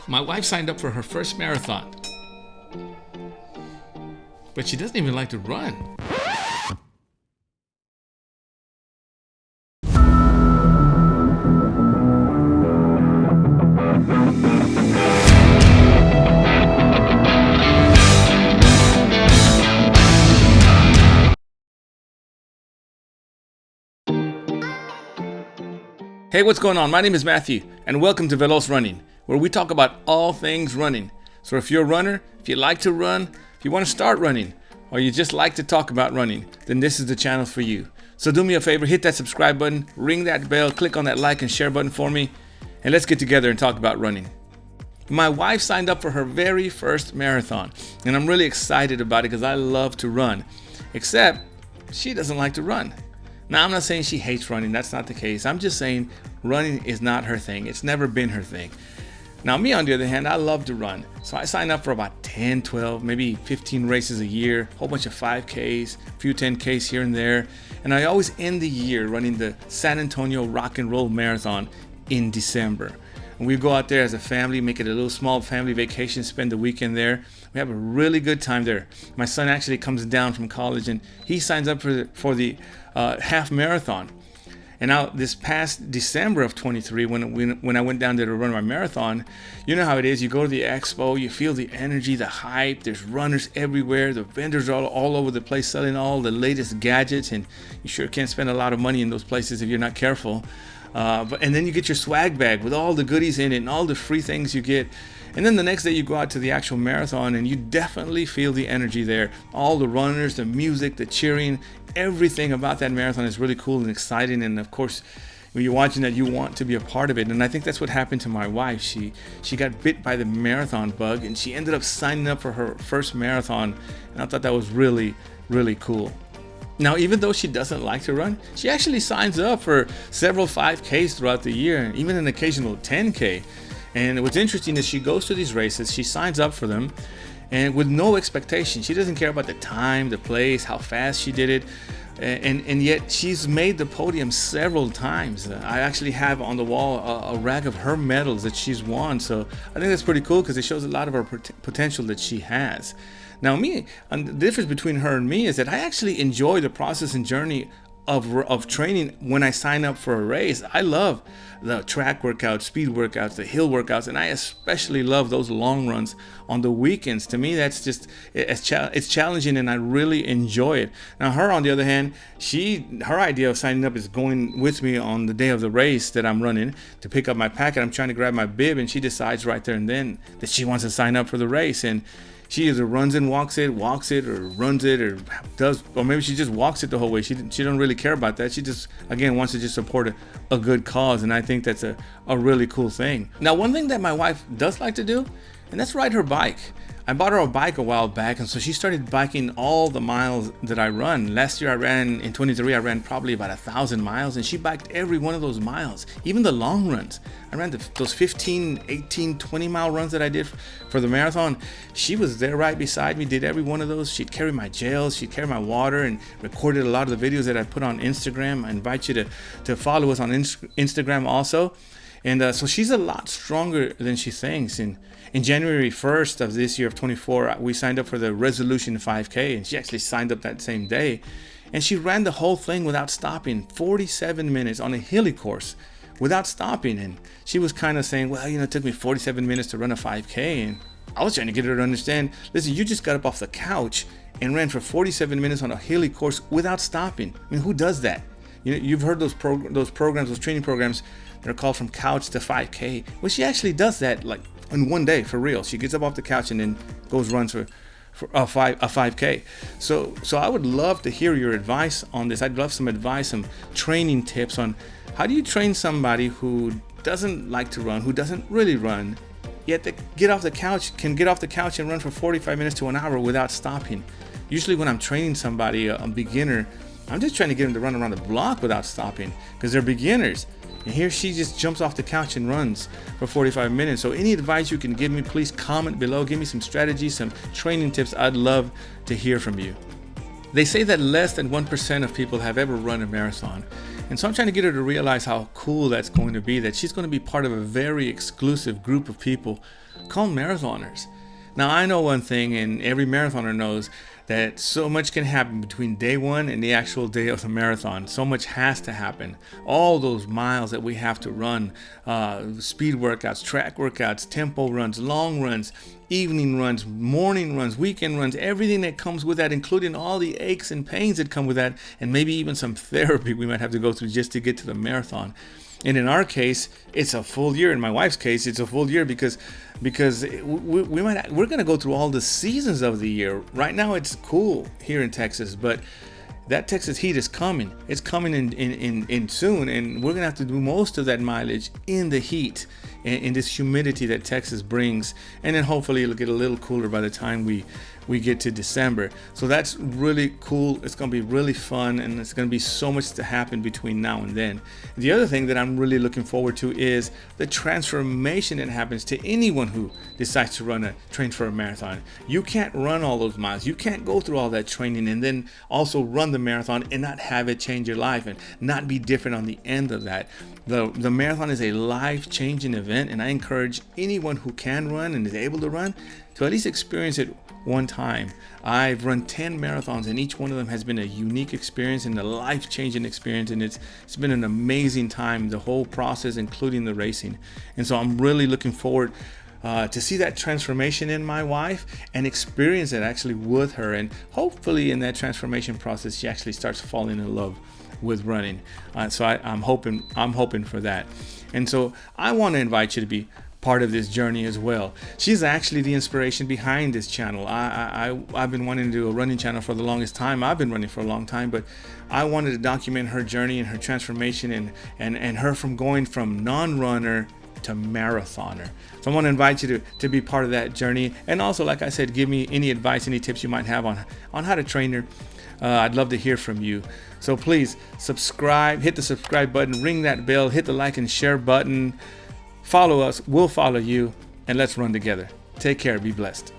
My wife signed up for her first marathon, but she doesn't even like to run. Hey, what's going on? My name is Matthew, and welcome to Veloz Running, where we talk about all things running. So if you're a runner, if you like to run, if you want to start running, or you just like to talk about running, then this is the channel for you. So do me a favor, hit that subscribe button, ring that bell, click on that like and share button for me, and let's get together and talk about running. My wife signed up for her very first marathon, and I'm really excited about it because I love to run, except she doesn't like to run. Now, I'm not saying she hates running. That's not the case. I'm just saying running is not her thing. It's never been her thing. Now, me, on the other hand, I love to run. So I sign up for about 10, 12, maybe 15 races a year, a whole bunch of 5Ks, a few 10Ks here and there. And I always end the year running the San Antonio Rock and Roll Marathon in December. And we go out there as a family, make it a little small family vacation, spend the weekend there. We have a really good time there. My son actually comes down from college and he signs up for the half marathon. And now this past December of 23, when I went down there to run my marathon, you know how it is. You go to the expo, you feel the energy, the hype. There's runners everywhere. The vendors are all over the place selling all the latest gadgets, and you sure can't spend a lot of money in those places if you're not careful. And then you get your swag bag with all the goodies in it and all the free things you get. And then the next day you go out to the actual marathon and you definitely feel the energy there. All the runners, the music, the cheering, everything about that marathon is really cool and exciting. And of course, when you're watching that, you want to be a part of it. And I think that's what happened to my wife. She got bit by the marathon bug and she ended up signing up for her first marathon. And I thought that was really, really cool. Now, even though she doesn't like to run, she actually signs up for several 5Ks throughout the year, even an occasional 10K. And what's interesting is she goes to these races, she signs up for them, and with no expectation. She doesn't care about the time, the place, how fast she did it. And yet she's made the podium several times. I actually have on the wall a rack of her medals that she's won. So I think that's pretty cool because it shows a lot of her potential that she has. Now, me, and the difference between her and me is that I actually enjoy the process and journey of training when I sign up for a race. I love the track workouts, speed workouts, the hill workouts, and I especially love those long runs on the weekends. To me, that's just, it's challenging and I really enjoy it. Now, her, on the other hand, her idea of signing up is going with me on the day of the race that I'm running to pick up my packet. I'm trying to grab my bib, and she decides right there and then that she wants to sign up for the race. And she either runs and walks it, or runs it, or maybe she just walks it the whole way. She don't really care about that. She just, again, wants to just support a good cause, and I think that's a really cool thing. Now, one thing that my wife does like to do, and that's ride her bike. I bought her a bike a while back, and so she started biking all the miles that I run. Last year in 23, I ran probably about 1,000 miles, and she biked every one of those miles, even the long runs. I ran those 15, 18, 20 mile runs that I did for the marathon. She was there right beside me, did every one of those. She'd carry my gels, she'd carry my water, and recorded a lot of the videos that I put on Instagram. I invite you to follow us on Instagram also. And so she's a lot stronger than she thinks. And in January 1st of this year of 24, we signed up for the Resolution 5K, and she actually signed up that same day. And she ran the whole thing without stopping, 47 minutes on a hilly course without stopping. And she was kind of saying, well, it took me 47 minutes to run a 5K. And I was trying to get her to understand, listen, you just got up off the couch and ran for 47 minutes on a hilly course without stopping. I mean, who does that? You've heard those programs, those training programs that are called From Couch to 5K. Well, she actually does that like in one day, for real. She gets up off the couch and then runs for a 5K. So I would love to hear your advice on this. I'd love some advice, some training tips on how do you train somebody who doesn't like to run, who doesn't really run, yet they can get off the couch and run for 45 minutes to an hour without stopping. Usually when I'm training somebody, a beginner, I'm just trying to get them to run around the block without stopping because they're beginners. And here she just jumps off the couch and runs for 45 minutes. So any advice you can give me, please comment below. Give me some strategies, some training tips. I'd love to hear from you. They say that less than 1% of people have ever run a marathon. And so I'm trying to get her to realize how cool that's going to be, that she's going to be part of a very exclusive group of people called marathoners. Now, I know one thing, and every marathoner knows, that so much can happen between day one and the actual day of the marathon. So much has to happen. All those miles that we have to run, speed workouts, track workouts, tempo runs, long runs, evening runs, morning runs, weekend runs, everything that comes with that, including all the aches and pains that come with that, and maybe even some therapy we might have to go through just to get to the marathon. And in our case, it's a full year. In my wife's case, it's a full year because we're going to go through all the seasons of the year. Right now, it's cool here in Texas, but that Texas heat is coming. It's coming in soon, and we're gonna have to do most of that mileage in the heat, in this humidity that Texas brings, and then hopefully it'll get a little cooler by the time we get to December. So that's really cool. It's gonna be really fun, and it's gonna be so much to happen between now and then. The other thing that I'm really looking forward to is the transformation that happens to anyone who decides to train for a marathon. You can't run all those miles. You can't go through all that training and then also run the marathon and not have it change your life and not be different on the end of that. The marathon is a life-changing event, and I encourage anyone who can run and is able to run to at least experience it one time. I've run 10 marathons, and each one of them has been a unique experience and a life-changing experience, and it's been an amazing time, the whole process, including the racing. And so I'm really looking forward to see that transformation in my wife and experience it actually with her, and hopefully in that transformation process she actually starts falling in love with running. So I'm hoping for that. And so I want to invite you to be part of this journey as well. She's actually the inspiration behind this channel. I've been wanting to do a running channel for the longest time. I've been running for a long time, but I wanted to document her journey and her transformation and her from going from non-runner to marathoner. So I want to invite you to be part of that journey, and also, like I said, give me any advice, any tips you might have on how to train her. I'd love to hear from you. So please subscribe, hit the subscribe button, ring that bell, hit the like and share button. Follow us, we'll follow you, and let's run together. Take care, be blessed.